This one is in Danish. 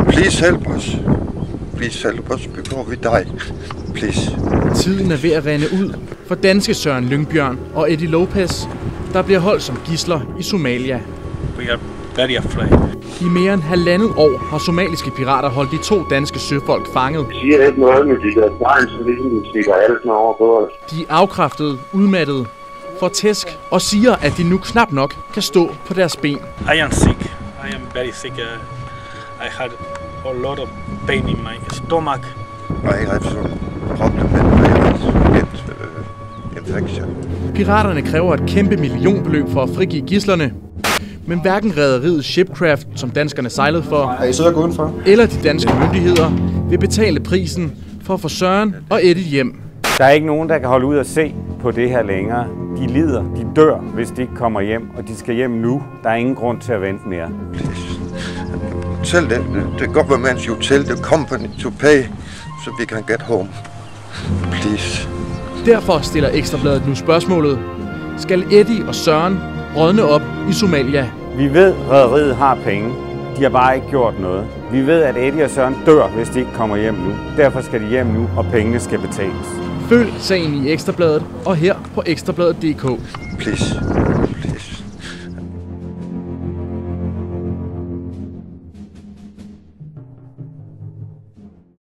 Please help us. Please help us before we die. Please. Tiden er ved at rinde ud for danske Søren Lyngbjørn og Eddie Lopez, der bliver holdt som gidsler i Somalia. We are very afraid. I mere end 1,5 år har somaliske pirater holdt de 2 danske søfolk fanget. De siger ikke noget med de der tegn, så ligesom de stikker halsen over på os. De er afkræftede, udmattede, får tæsk og siger, at de nu knap nok kan stå på deres ben. I am sick. I am very sick. I had a lot of pain in my stomach. I have some problem with my infection. Piraterne kræver et kæmpe millionbeløb for at frigive gidslerne. Men hverken rederiet Shipcraft, som danskerne sejlede for, eller de danske myndigheder vil betale prisen for at få Søren og Eddie hjem. Der er ikke nogen, der kan holde ud og se på det her længere. De lider, de dør, hvis de ikke kommer hjem, og de skal hjem nu. Der er ingen grund til at vente mere. Please. Tell the government you tell the company to pay, so we can get home. Please. Derfor stiller Ekstrabladet nu spørgsmålet: skal Eddie og Søren rådne op i Somalia? Vi ved, at rederiet har penge. De har bare ikke gjort noget. Vi ved, at Eddie og Søren dør, hvis de ikke kommer hjem nu. Derfor skal de hjem nu, og pengene skal betales. Følg sagen i Ekstrabladet og her på ekstrabladet.dk. Please.